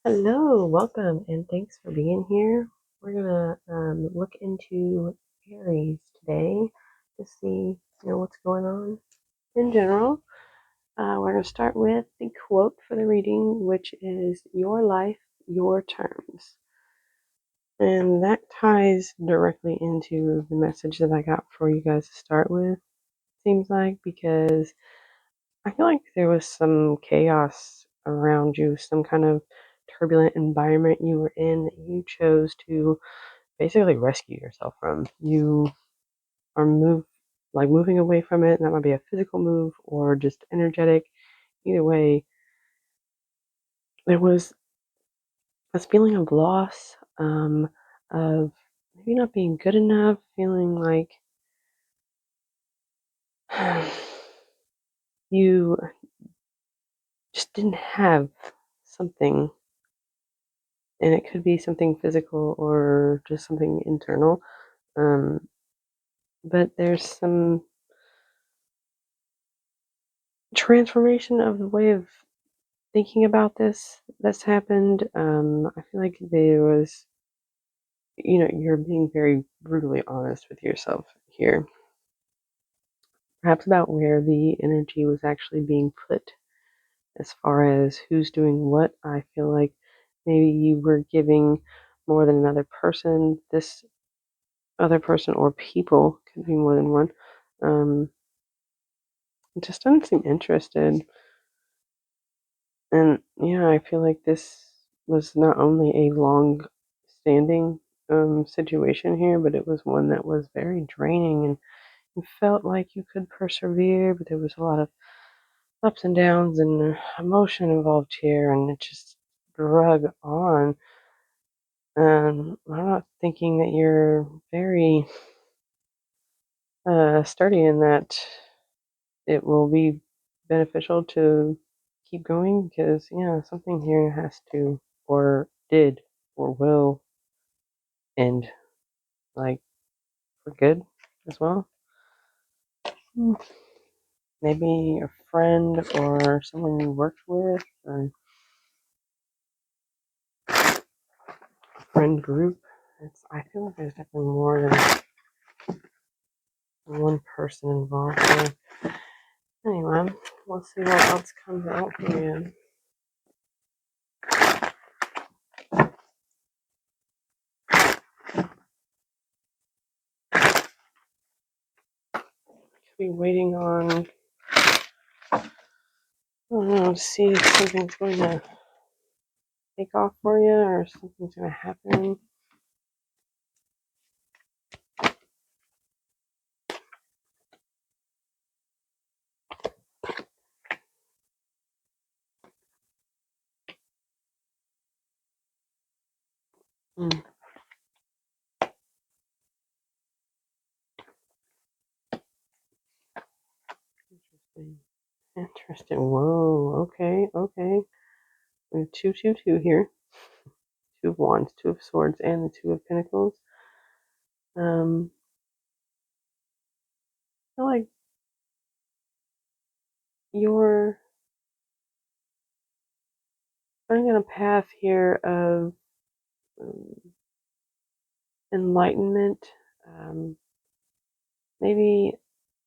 Hello, welcome, and thanks for being here. We're gonna look into Aries today to see, what's going on in general. We're gonna start with the quote for the reading, which is "Your life, your terms," and that ties directly into the message that I got for you guys to start with. Seems like because I feel like there was some chaos around you, some kind of turbulent environment you were in that you chose to basically rescue yourself from. You are moving away from it, and that might be a physical move or just energetic. Either way, there was this feeling of loss, of maybe not being good enough, feeling like you just didn't have something, and it could be something physical or just something internal. Um, but there's some transformation of the way of thinking about this that's happened. I feel like there was, you're being very brutally honest with yourself here, perhaps about where the energy was actually being put as far as who's doing what. I feel like maybe you were giving more than another person. This other person or people could be more than one. Um, just doesn't seem interested. And yeah, I feel like this was not only a long standing situation here, but it was one that was very draining, and you felt like you could persevere, but there was a lot of ups and downs and emotion involved here, and it just drug on. And I'm not thinking that you're very sturdy in that it will be beneficial to keep going because, yeah, something here has to, or did, or will end, like, for good as well. Hmm. Maybe a friend or someone you worked with, or a friend group. I feel like there's definitely more than one person involved here. Anyway, we'll see what else comes out for you. Could be waiting on, I don't know, to see if something's going to take off for you or something's going to happen. Hmm. Interesting. Interesting. Whoa. Okay. Okay. We have two, two, two here. Two of Wands, Two of Swords, and the Two of Pentacles. I feel like you're going on a path here of um, enlightenment, um, maybe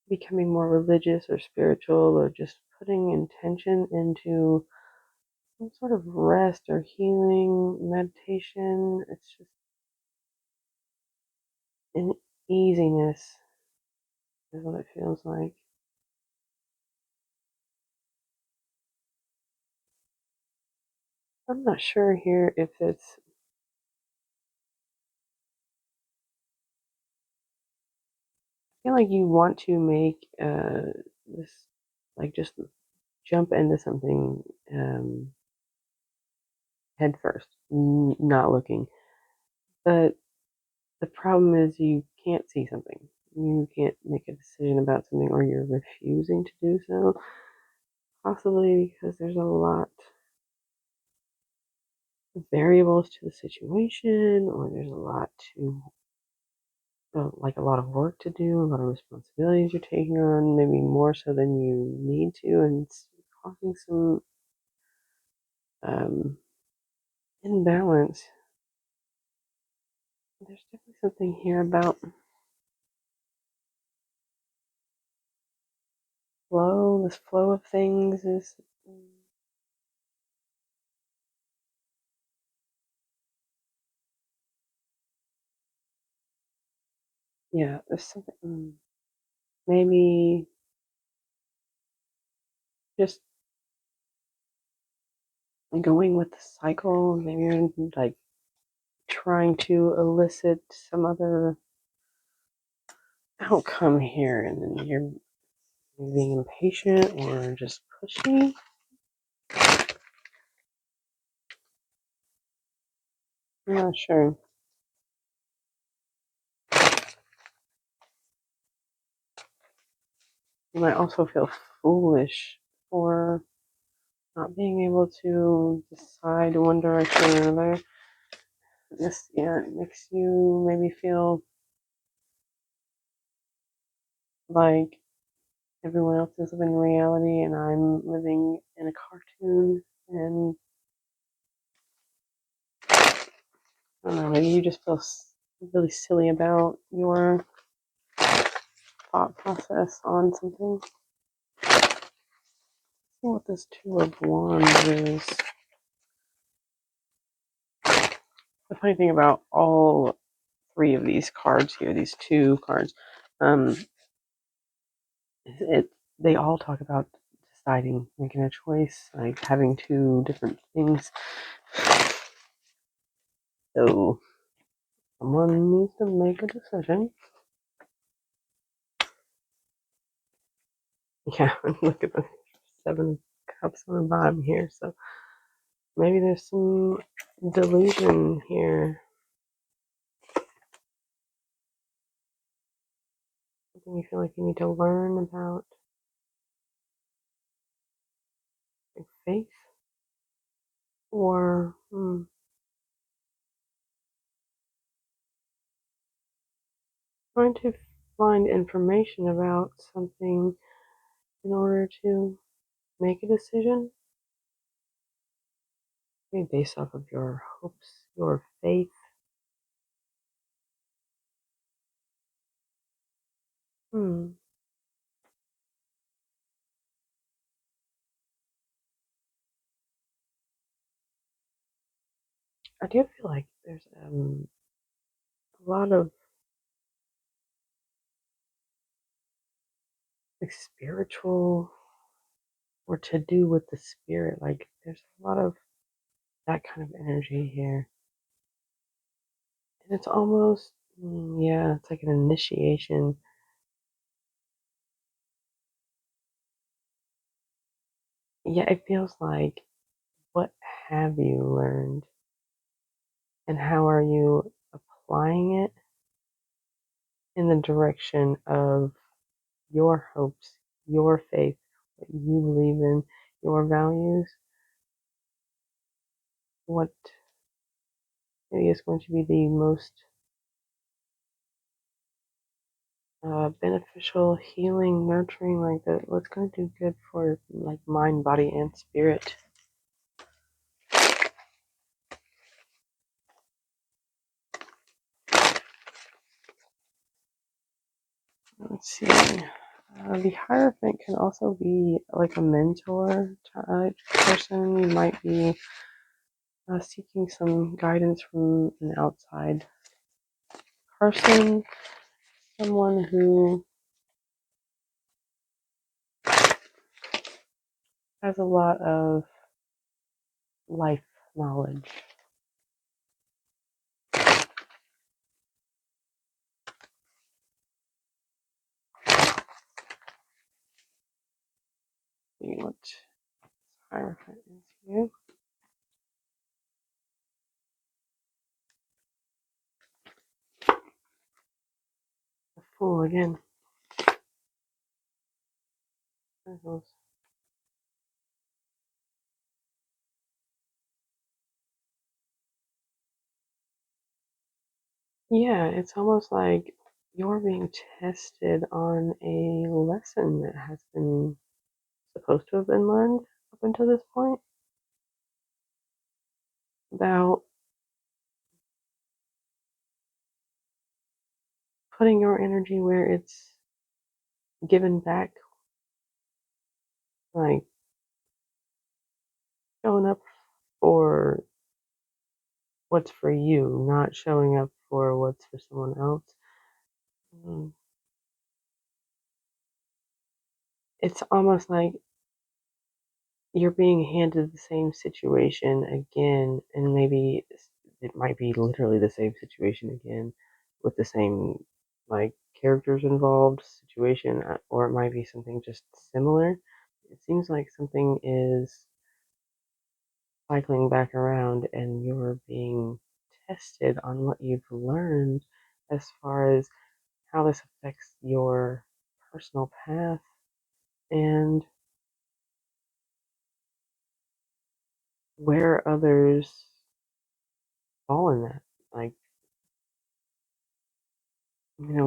becoming more religious or spiritual, or just putting intention into some sort of rest or healing, meditation. It's just an easiness, is what it feels like. I'm not sure here if it's, I feel like you want to make this, like, just jump into something head first, not looking. But the problem is you can't see something. You can't make a decision about something, or you're refusing to do so. Possibly because there's a lot of variables to the situation, or there's a lot to, like, a lot of work to do, a lot of responsibilities you're taking on, maybe more so than you need to, and it's causing some um, in balance. There's definitely something here about flow. This flow of things is yeah. There's something maybe just going with the cycle. Maybe you're like trying to elicit some other outcome here, and then you're being impatient or just pushy. I'm not sure. You might also feel foolish for not being able to decide one direction or another. This, yeah, it makes you maybe feel like everyone else is living reality and I'm living in a cartoon. And I don't know, maybe you just feel really silly about your thought process on something. Let's see what this Two of Wands is. The funny thing about all three of these cards here, these two cards, um, it they all talk about deciding, making a choice, like having two different things. So someone needs to make a decision. Yeah, look at the Seven of Cups on the bottom here. So maybe there's some delusion here. Something you feel like you need to learn about, like faith, or trying to find information about something in order to make a decision. Maybe based off of your hopes, your faith. Hmm. I do feel like there's a lot of like spiritual or to do with the spirit. Like there's a lot of that kind of energy here. And it's almost, yeah, it's like an initiation. Yeah, it feels like what have you learned and how are you applying it in the direction of your hopes, your faith, what you believe in, your values, what maybe is going to be the most beneficial, healing, nurturing, like that. What's going to do good for like mind, body, and spirit. Let's see. The Hierophant can also be like a mentor type person. You might be seeking some guidance from an outside person, someone who has a lot of life knowledge. See what Hierophant is here. The Fool again. Yeah, it's almost like you're being tested on a lesson that has been supposed to have been learned up until this point. about putting your energy where it's given back, like showing up for what's for you, not showing up for what's for someone else. Mm, It's almost like you're being handed the same situation again, and maybe it might be literally the same situation again with the same like characters involved situation, or it might be something just similar. It seems like something is cycling back around and you're being tested on what you've learned as far as how this affects your personal path and where others fall in that. Like,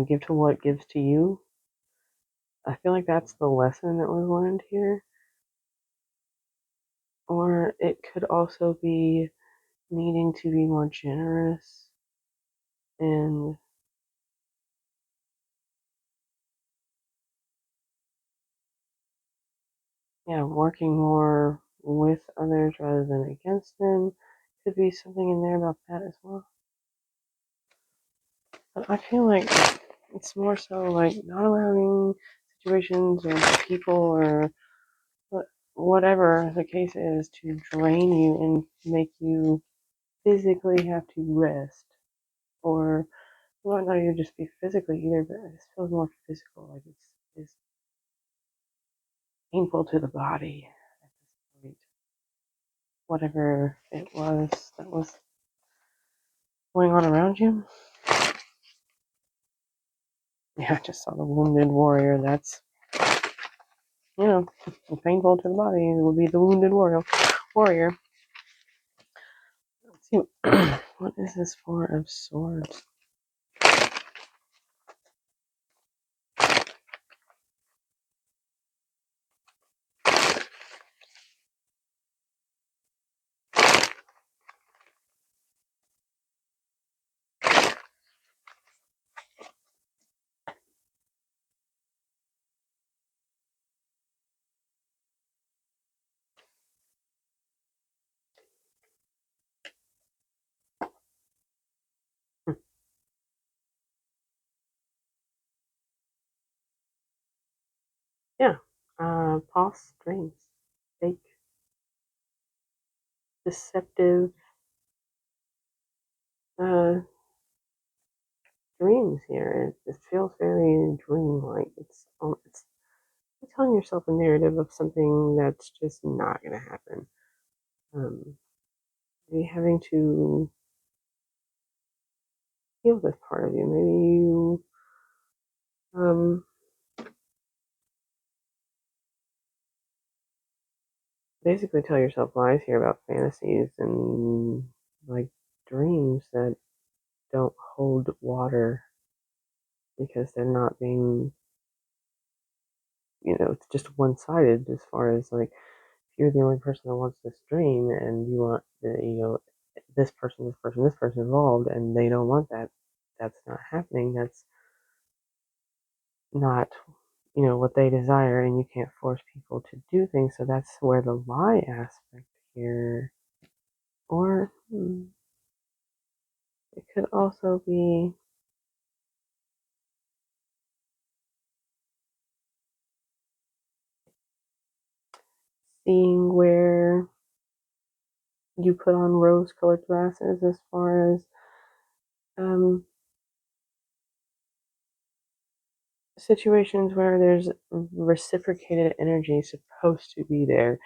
give to what gives to you. I feel like that's the lesson that was learned here. Or it could also be needing to be more generous and, yeah, working more with others rather than against them. Could be something in there about that as well. But I feel like it's more so like not allowing situations or people or whatever the case is to drain you and make you physically have to rest. Or well, not even just be physically either, but it feels more physical. Like it's painful to the body at this point. Whatever it was that was going on around you. Yeah, I just saw the wounded warrior. That's, painful to the body. It would be the wounded warrior. Warrior. Let's see. What is this Four of Swords? Yeah. False dreams. Fake, deceptive uh, dreams here. It feels very dreamlike. You're telling yourself a narrative of something that's just not going to happen. Maybe having to heal this part of you. Maybe you um, basically tell yourself lies here about fantasies and like dreams that don't hold water because they're not being, it's just one sided as far as like if you're the only person that wants this dream and you want this person involved and they don't want that, that's not happening. That's not what they desire, and you can't force people to do things. So that's where the lie aspect here, or it could also be seeing where you put on rose-colored glasses as far as um, situations where there's reciprocated energy supposed to be there,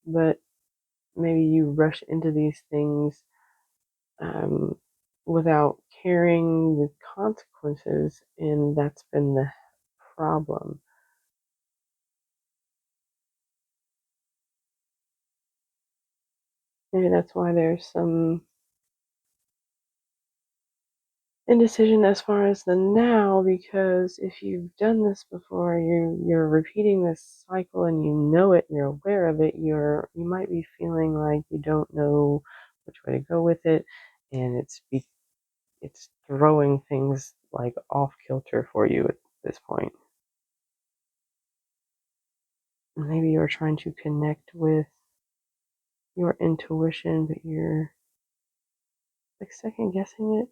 but maybe you rush into these things um, without caring the consequences, and that's been the problem. Maybe that's why there's some indecision as far as the now, because if you've done this before, you're repeating this cycle and you know it and you're aware of it, you might be feeling like you don't know which which way to go with it, and it's throwing things like off kilter for you at this point. Maybe you're trying to connect with your intuition, but you're like second guessing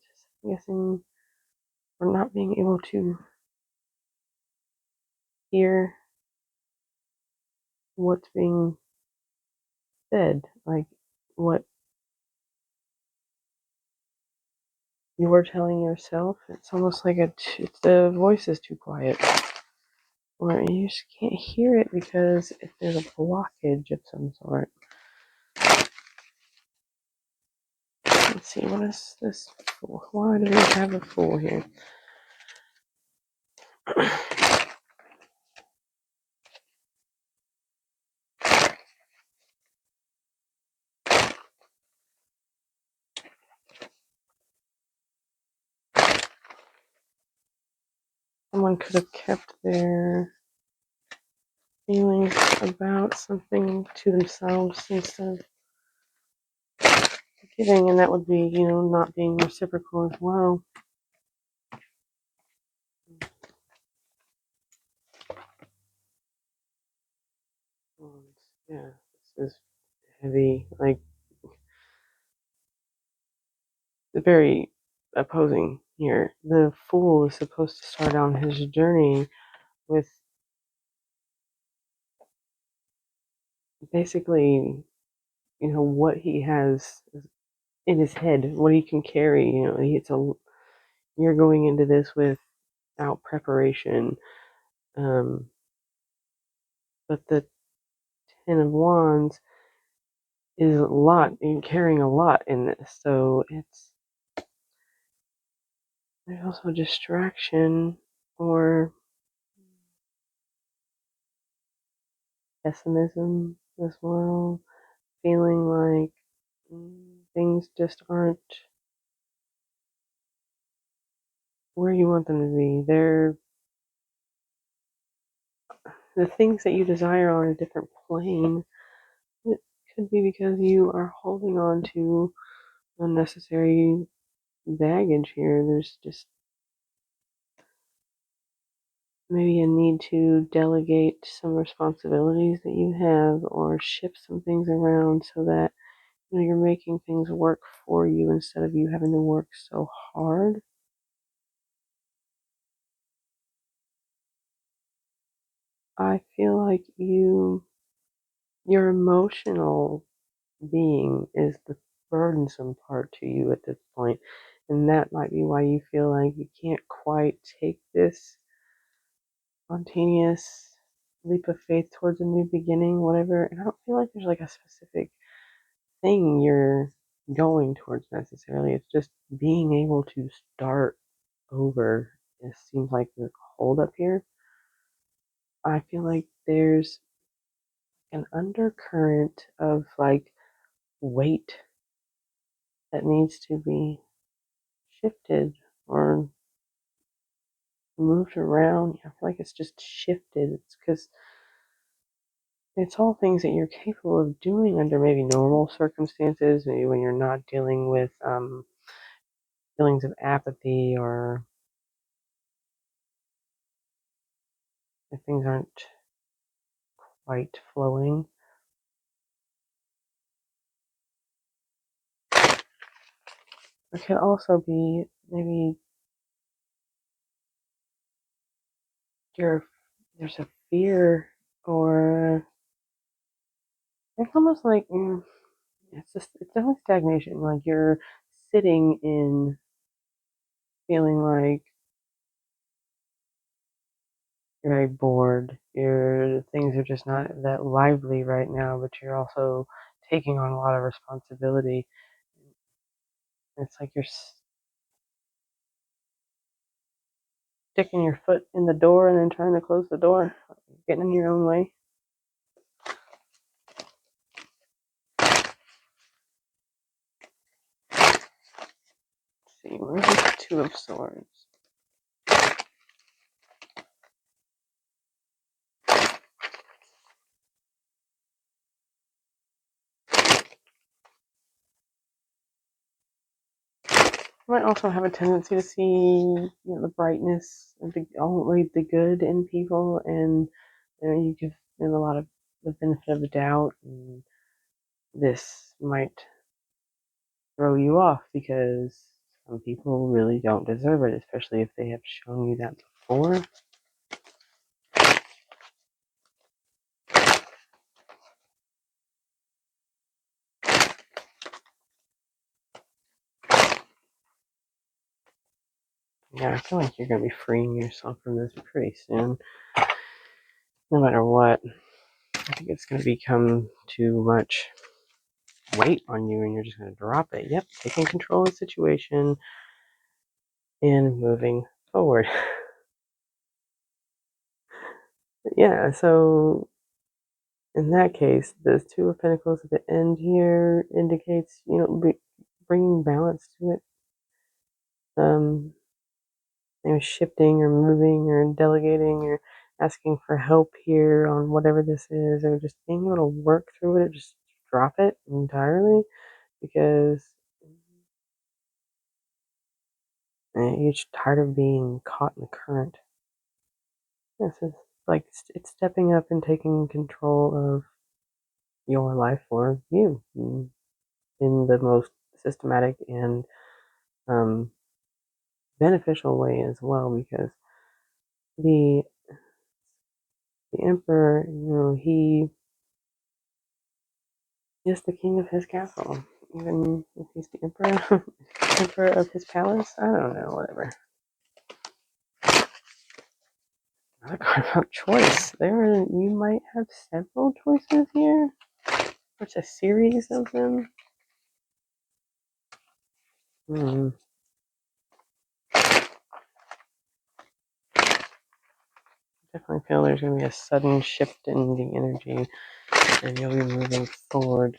or not being able to hear what's being said, like what you were telling yourself. It's almost like the voice is too quiet, or you just can't hear it because if there's a blockage of some sort. Let's see, what is this fool? Why do we have a fool here? Someone could have kept their feelings about something to themselves instead of giving, and that would be, not being reciprocal as well. Yeah, this is heavy, like very opposing here. The fool is supposed to start on his journey with basically, what he has in his head, what he can carry. You're going into this without preparation. But the Ten of Wands is a lot, and carrying a lot in this. So there's also distraction or pessimism as well, feeling like things just aren't where you want them to be. The things that you desire on a different plane. It could be because you are holding on to unnecessary baggage here. There's just maybe a need to delegate some responsibilities that you have or shift some things around so that you're making things work for you instead of you having to work so hard. I feel like your emotional being is the burdensome part to you at this point, and that might be why you feel like you can't quite take this spontaneous leap of faith towards a new beginning, whatever. And I don't feel like there's like a specific thing you're going towards necessarily. It's just being able to start over. It seems like the hold up here. I feel like there's an undercurrent of like weight that needs to be shifted or moved around. I feel like it's just shifted. It's because it's all things that you're capable of doing under maybe normal circumstances, maybe when you're not dealing with feelings of apathy or if things aren't quite flowing. It could also be maybe there's a fear or it's almost like it's definitely stagnation. Like you're sitting in feeling like you're very bored. Things are just not that lively right now, but you're also taking on a lot of responsibility. It's like you're sticking your foot in the door and then trying to close the door, getting in your own way. Let's see, where's the Two of Swords? You might also have a tendency to see, the brightness, only the good in people, and you give them a lot of the benefit of the doubt, and this might throw you off because some people really don't deserve it, especially if they have shown you that before. Yeah, I feel like you're going to be freeing yourself from this pretty soon, no matter what. I think it's going to become too much weight on you and you're just going to drop it. Yep, taking control of the situation and moving forward. Yeah, so in that case, those Two of Pentacles at the end here indicates, bringing balance to it. Shifting or moving or delegating or asking for help here on whatever this is, or just being able to work through it, or just drop it entirely because you're just tired of being caught in the current. This is like it's stepping up and taking control of your life for you in the most systematic and um, beneficial way as well, because the emperor, he is the king of his castle, even if he's the emperor, emperor of his palace. I don't know, whatever. Not a card about choice. You might have several choices here. It's a series of them. Definitely feel there's going to be a sudden shift in the energy, and you'll be moving forward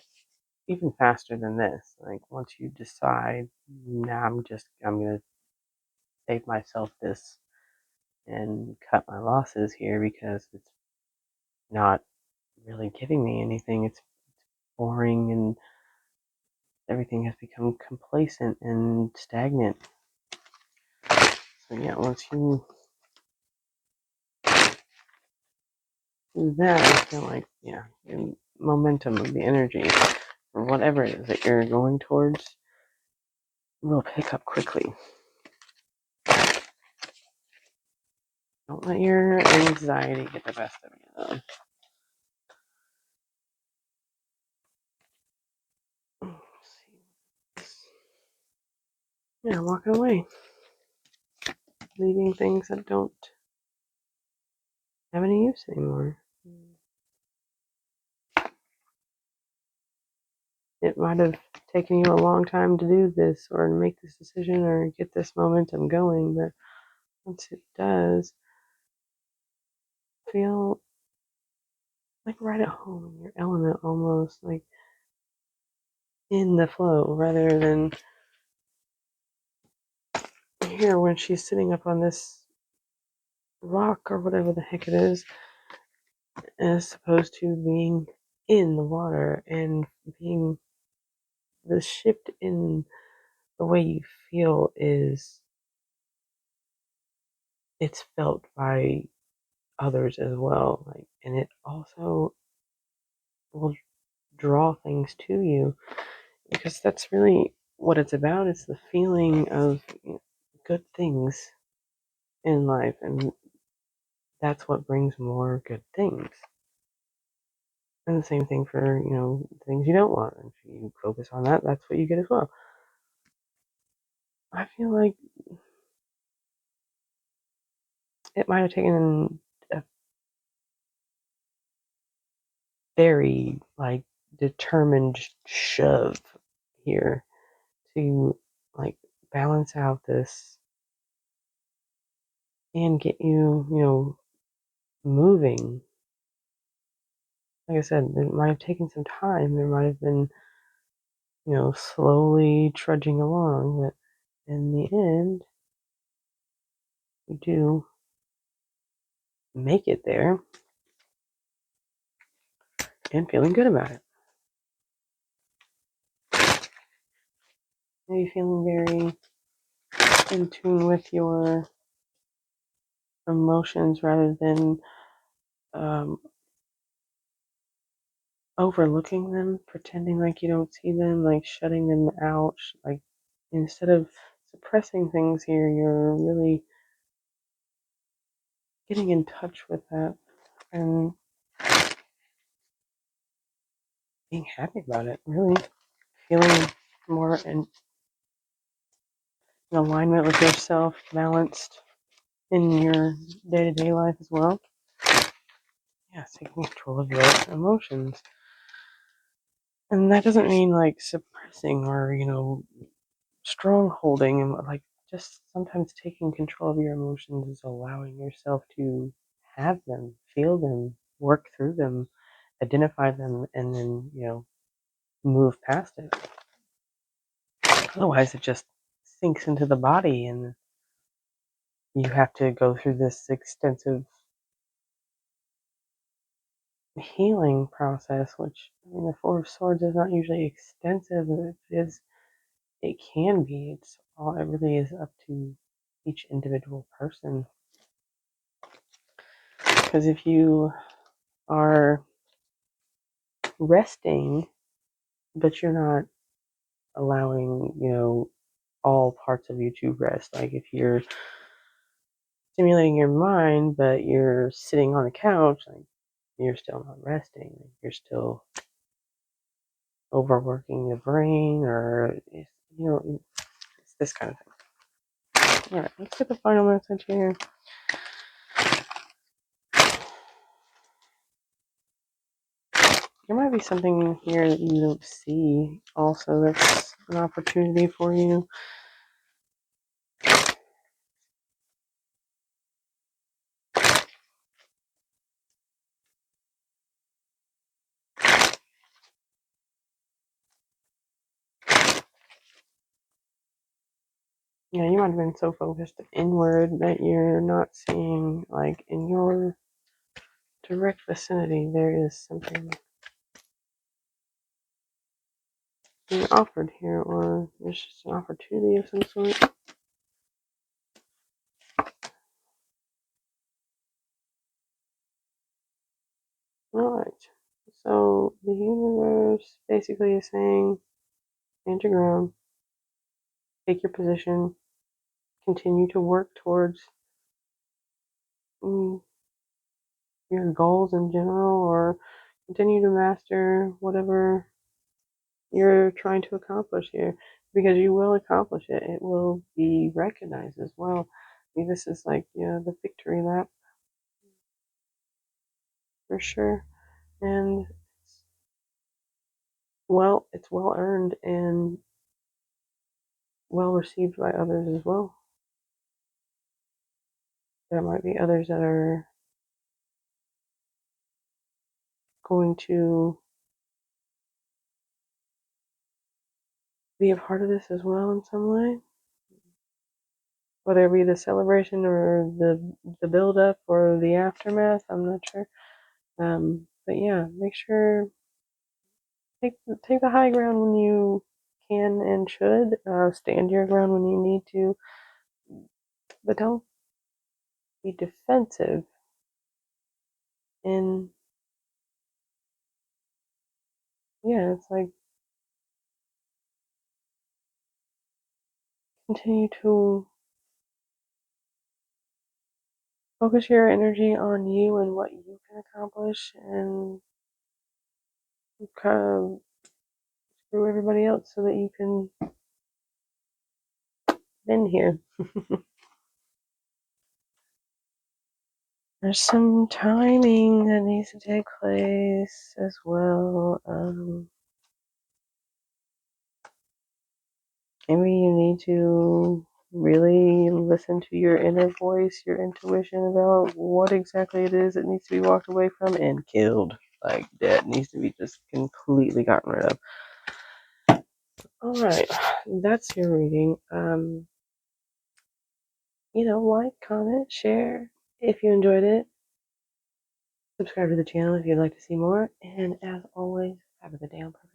even faster than this. Like once you decide, nah, I'm going to save myself this and cut my losses here because it's not really giving me anything. It's boring and everything has become complacent and stagnant. So yeah, once you do that, I feel like, the momentum of the energy or whatever it is that you're going towards will pick up quickly. Don't let your anxiety get the best of you, though. Yeah, walking away. Leaving things that don't have any use anymore. It might have taken you a long time to do this or to make this decision or get this momentum going, but once it does, feel like right at home in your element, almost like in the flow, rather than here when she's sitting up on this rock or whatever the heck it is, as opposed to being in the water and being the shift in the way you feel is it's felt by others as well, like, and it also will draw things to you because that's really what it's about. It's the feeling of good things in life, and that's what brings more good things. And the same thing for things you don't want. If you focus on that, that's what you get as well. I feel like it might have taken a very determined shove here to balance out this and get you moving. Like I said, it might have taken some time. There might have been slowly trudging along, but in the end, you do make it there and feeling good about it. Maybe feeling very in tune with your emotions rather than overlooking them, pretending like you don't see them, like shutting them out. Like instead of suppressing things here, you're really getting in touch with that and being happy about it, really feeling more in alignment with yourself, balanced in your day-to-day life as well. Yeah, taking control of your emotions. And that doesn't mean like suppressing or, strong holding, and like just sometimes taking control of your emotions is allowing yourself to have them, feel them, work through them, identify them, and then, move past it. Otherwise, it just sinks into the body and you have to go through this extensive healing process, which, I mean, the Four of Swords is not usually extensive. It can be. It really is up to each individual person. Because if you are resting, but you're not allowing, all parts of you to rest. Like if you're stimulating your mind, but you're sitting on the couch, like you're still not resting. You're still overworking the brain, or it's this kind of thing. All right, let's get the final message here. There might be something here that you don't see also that's an opportunity for you. Yeah, you might have been so focused inward that you're not seeing, like, in your direct vicinity, there is something being offered here, or there's just an opportunity of some sort. Alright, so the universe basically is saying, stand your ground, take your position, continue to work towards your goals in general, or continue to master whatever you're trying to accomplish here, because you will accomplish it. It will be recognized as well. I mean, this is like, the victory lap for sure. And it's well earned and well received by others as well. There might be others that are going to be a part of this as well in some way, whether it be the celebration or the build up or the aftermath. I'm not sure. But yeah, make sure take the high ground when you can and should. Stand your ground when you need to, but don't be defensive. And yeah, it's like continue to focus your energy on you and what you can accomplish, and kind of screw everybody else so that you can win here. There's some timing that needs to take place as well. Maybe you need to really listen to your inner voice, your intuition about what exactly it is that needs to be walked away from and killed. Like that needs to be just completely gotten rid of. All right, that's your reading. Like, comment, share if you enjoyed it. Subscribe to the channel if you'd like to see more. And as always, have a good day on purpose.